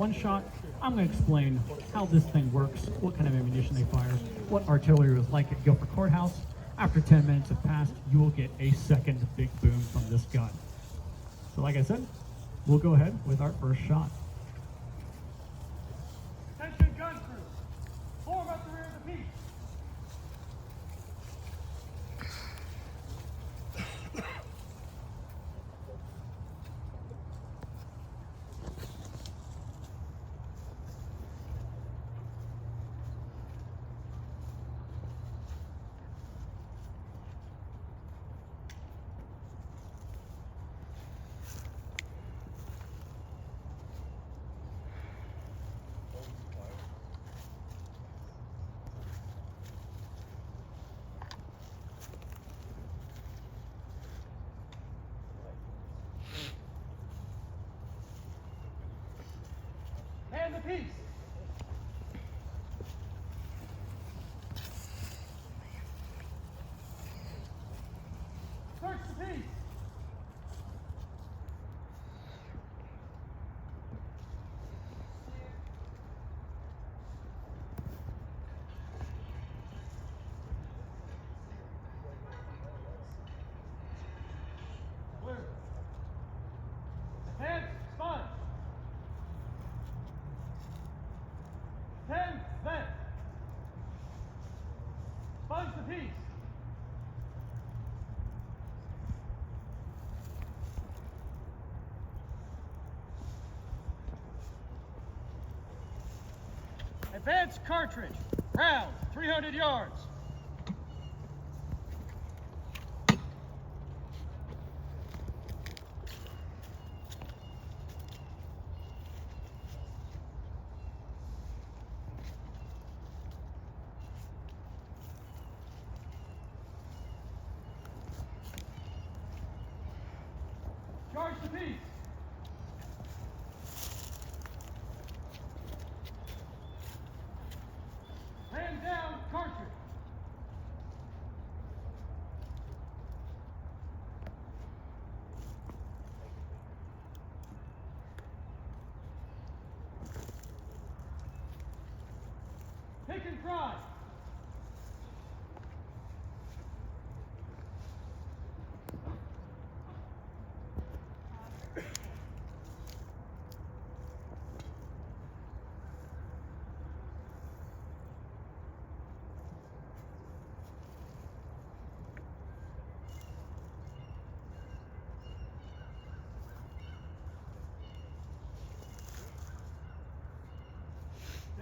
one shot. I'm going to explain how this thing works, what kind of ammunition they fire, what artillery was like at Guilford Courthouse. After 10 minutes have passed, you will get a second big boom from this gun. So like I said, we'll go ahead with our first shot. Attention gun crew, form up the rear of the piece. Hand the piece. Search the piece. Clear. Advance, sponge. 10, vent. Sponge the piece. Advance cartridge. Round, 300 yards. Charge the piece. Hand down cartridge. Pick and try.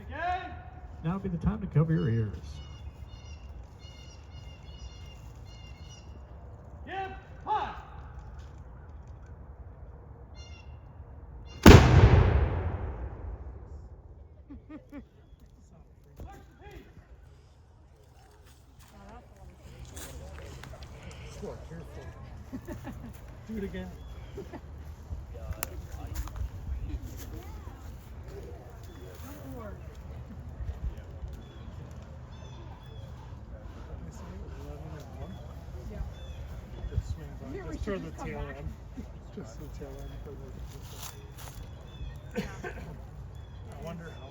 Again. Now would be the time to cover your ears. Give hot. Search the piece. Score, careful. Do it again. Just throw the tail end. Just the tail end for the. I wonder how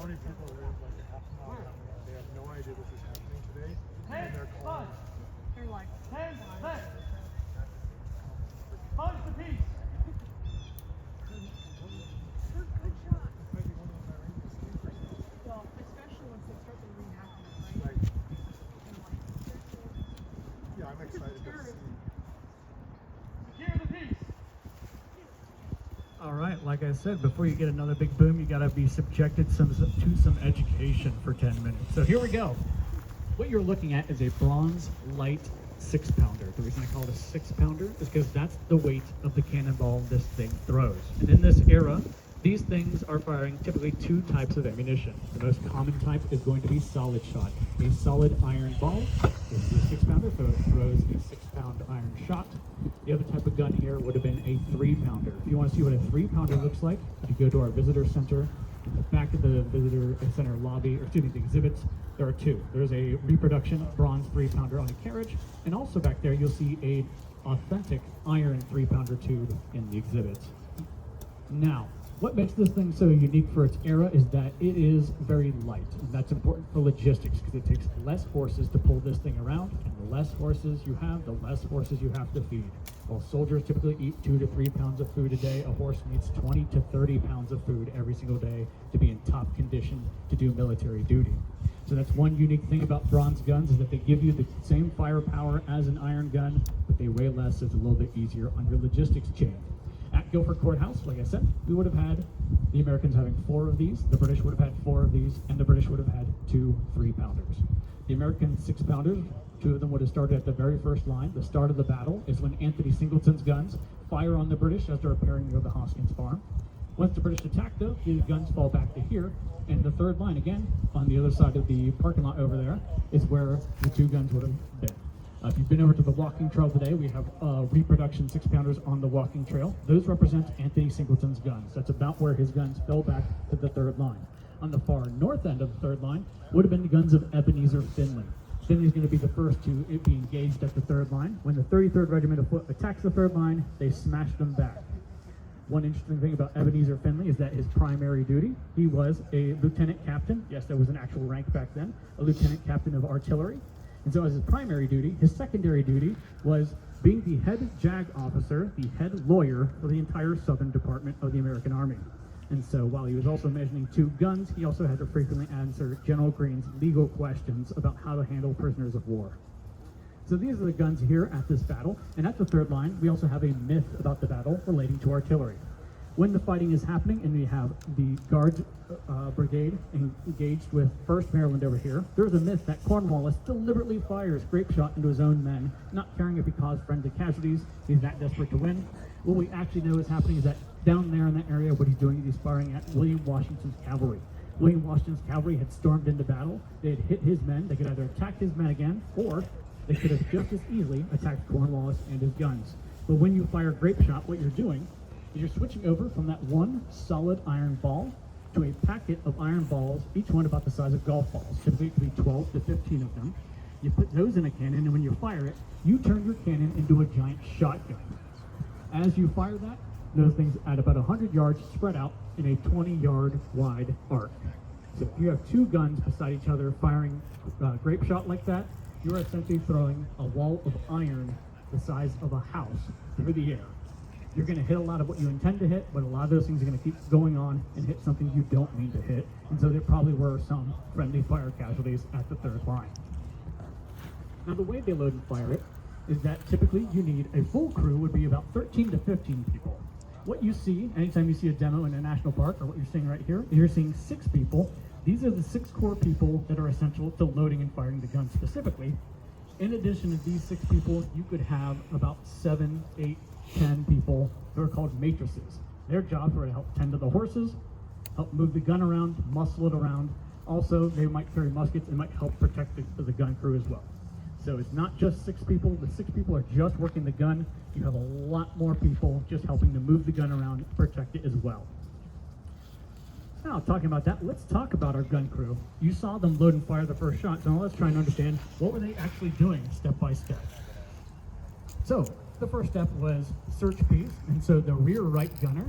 many people live like a half a mile down there. They have no idea this is happening today. Hand, And they're calling. sponge. They're like, Hand, vent. Sponge the piece. good shot. Might be one of them that escape or something. Well, especially once they start the reenactment, right? Like, And like, yeah, I'm excited to see. Secure the piece. All right, like I said, before you get another big boom, you got to be subjected to some education for 10 minutes. So here we go. What you're looking at is a bronze light 6-pounder. The reason I call it a 6-pounder is because that's the weight of the cannonball this thing throws. And in this era, these things are firing typically two types of ammunition. The most common type is going to be solid shot. A solid iron ball. This is a 6-pounder, so it throws a 6-pound iron shot. The other type of gun here would have been a 3-pounder. If you want to see what a 3-pounder looks like, you go to our visitor center. In the back of the visitor center lobby, or excuse me, the exhibits, there are two. There's a reproduction bronze 3-pounder on a carriage, and also back there you'll see a authentic iron 3-pounder tube in the exhibit. Now, What makes this thing so unique for its era is that it is very light. And that's important for logistics because it takes less horses to pull this thing around, and the less horses you have, the less horses you have to feed. While soldiers typically eat 2 to 3 pounds of food a day, a horse needs 20 to 30 pounds of food every single day to be in top condition to do military duty. So that's one unique thing about bronze guns, is that they give you the same firepower as an iron gun, but they weigh less, so it's a little bit easier on your logistics chain. At Guilford Courthouse, like I said, we would have had the Americans having 4 of these, the British would have had 4 of these, and the British would have had 2 3-pounders. The American 6-pounders, 2 of them would have started at the very first line. The start of the battle is when Anthony Singleton's guns fire on the British as they're appearing near the Hoskins farm. Once the British attack, though, the guns fall back to here, and the third line, again, on the other side of the parking lot over there, is where the 2 guns would have been. If you've been over to the walking trail today, we have reproduction 6-pounders on the walking trail. Those represent Anthony Singleton's guns. That's about where his guns fell back to the third line. On the far north end of the third line would have been the guns of Ebenezer Finley. Finley's going to be the first to be engaged at the third line. When the 33rd Regiment of Foot attacks the third line, they smash them back. One interesting thing about Ebenezer Finley is that his primary duty, he was a lieutenant captain. Yes, there was an actual rank back then, a lieutenant captain of artillery. And so as his primary duty, his secondary duty was being the head JAG officer, the head lawyer for the entire Southern Department of the American Army. And so while he was also mentioning 2 guns, he also had to frequently answer General Greene's legal questions about how to handle prisoners of war. So these are the guns here at this battle, and at the third line, we also have a myth about the battle relating to artillery. When the fighting is happening and we have the Guards Brigade engaged with 1st Maryland over here, there's a myth that Cornwallis deliberately fires grape shot into his own men, not caring if he caused friendly casualties. He's that desperate to win. What we actually know is happening is that down there in that area, what he's doing is he's firing at William Washington's cavalry. William Washington's cavalry had stormed into battle. They had hit his men. They could either attack his men again, or they could have just as easily attacked Cornwallis and his guns. But when you fire grape shot, what you're doing is you're switching over from that one solid iron ball to a packet of iron balls, each one about the size of golf balls. Typically it could be 12 to 15 of them. You put those in a cannon, and when you fire it, you turn your cannon into a giant shotgun. As you fire that, those things at about 100 yards spread out in a 20-yard wide arc. So if you have 2 guns beside each other firing grape shot like that, you're essentially throwing a wall of iron the size of a house through the air. You're going to hit a lot of what you intend to hit, but a lot of those things are going to keep going on and hit something you don't mean to hit. And so there probably were some friendly fire casualties at the third line. Now the way they load and fire it is that typically you need a full crew would be about 13 to 15 people. What you see anytime you see a demo in a national park, or what you're seeing right here, is you're seeing 6 people. These are the 6 core people that are essential to loading and firing the gun specifically. In addition to these 6 people, you could have about 7, 8, 10 people who are called matrices. Their jobs were to help tend to the horses, help move the gun around, muscle it around. Also, they might carry muskets and might help protect the gun crew as well. So it's not just 6 people. The 6 people are just working the gun. You have a lot more people just helping to move the gun around, protect it as well. Now, talking about that, let's talk about our gun crew. You saw them load and fire the first shot, so now let's try and understand what were they actually doing step by step. So, the first step was search piece, and so the rear right gunner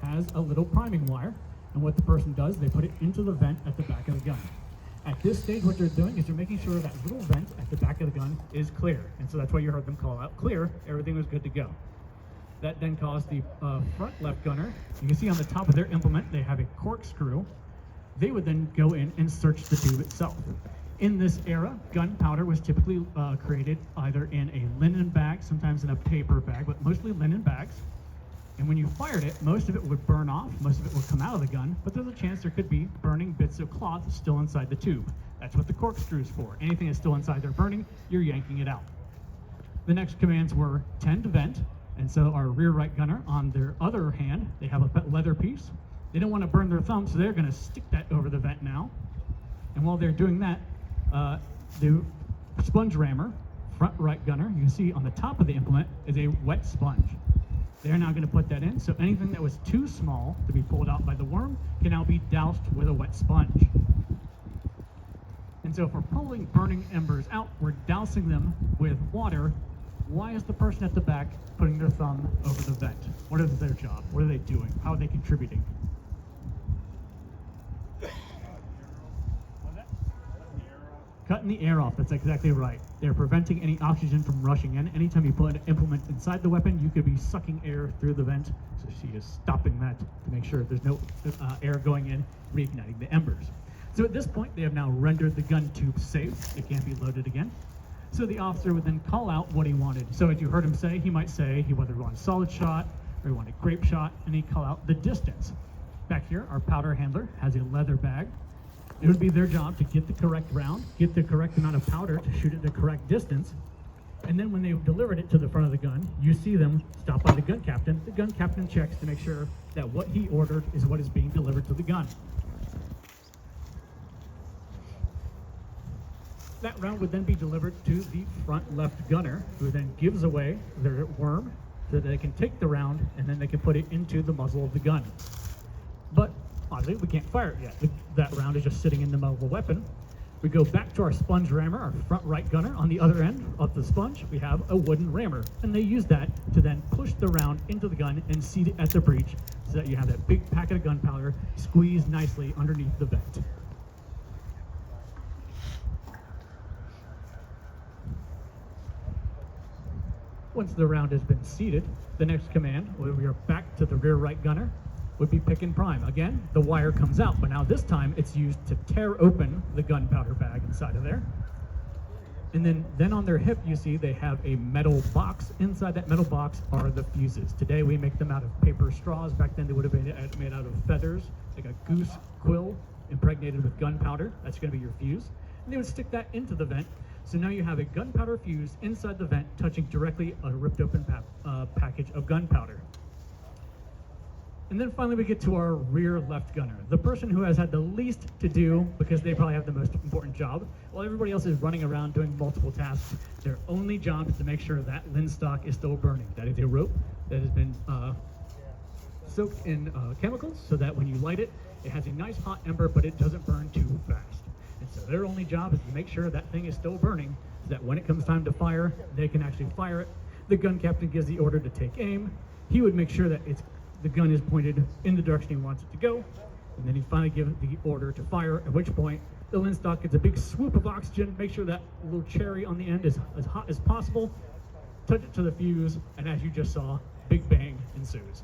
has a little priming wire, and what the person does, they put it into the vent at the back of the gun. At this stage, what they're doing is they're making sure that little vent at the back of the gun is clear, and so that's why you heard them call out clear, everything was good to go. That then caused the front left gunner, you can see on the top of their implement, they have a corkscrew. They would then go in and search the tube itself. In this era, gunpowder was typically created either in a linen bag, sometimes in a paper bag, but mostly linen bags. And when you fired it, most of it would burn off, most of it would come out of the gun, but there's a chance there could be burning bits of cloth still inside the tube. That's what the corkscrew is for. Anything that's still inside there burning, you're yanking it out. The next commands were tend vent, and so our rear right gunner, on their other hand, they have a leather piece. They don't want to burn their thumb, so they're going to stick that over the vent now. And while they're doing that, the sponge rammer, front right gunner, you can see on the top of the implement is a wet sponge. They're now going to put that in, so anything that was too small to be pulled out by the worm can now be doused with a wet sponge. And so if we're pulling burning embers out, we're dousing them with water. Why is the person at the back putting their thumb over the vent? What is their job? What are they doing? How are they contributing? Cutting the air off, that's exactly right. They're preventing any oxygen from rushing in. Anytime you put an implement inside the weapon, you could be sucking air through the vent. So she is stopping that to make sure there's no air going in, reigniting the embers. So at this point, they have now rendered the gun tube safe. It can't be loaded again. So the officer would then call out what he wanted. So as you heard him say, he might say he whether he wanted solid shot or he wanted grape shot, and he'd call out the distance. Back here, our powder handler has a leather bag. It would be their job to get the correct round, get the correct amount of powder to shoot at the correct distance, and then when they've delivered it to the front of the gun, you see them stop by the gun captain. The gun captain checks to make sure that what he ordered is what is being delivered to the gun. That round would then be delivered to the front left gunner, who then gives away their worm so that they can take the round and then they can put it into the muzzle of the gun. But obviously, we can't fire it yet. That round is just sitting in the muzzle of the weapon. We go back to our sponge rammer, our front right gunner. On the other end of the sponge, we have a wooden rammer, and they use that to then push the round into the gun and seat it at the breech so that you have that big packet of gunpowder squeezed nicely underneath the vent. Once the round has been seated, the next command, when we are back to the rear right gunner, would be pick and prime. Again, the wire comes out, but now this time it's used to tear open the gunpowder bag inside of there. And then on their hip, you see they have a metal box. Inside that metal box are the fuses. Today we make them out of paper straws. Back then they would have been made out of feathers, like a goose quill impregnated with gunpowder. That's going to be your fuse. And they would stick that into the vent. So now you have a gunpowder fuse inside the vent touching directly a ripped open package of gunpowder. And then finally we get to our rear left gunner, the person who has had the least to do because they probably have the most important job. While everybody else is running around doing multiple tasks, their only job is to make sure that linstock is still burning. That is a rope that has been soaked in chemicals so that when you light it, it has a nice hot ember, but it doesn't burn too fast. And so their only job is to make sure that thing is still burning so that when it comes time to fire, they can actually fire it. The gun captain gives the order to take aim. He would make sure that the gun is pointed in the direction he wants it to go, and then he finally gives the order to fire, at which point the linstock gets a big swoop of oxygen, make sure that little cherry on the end is as hot as possible, touch it to the fuse, and as you just saw, big bang ensues.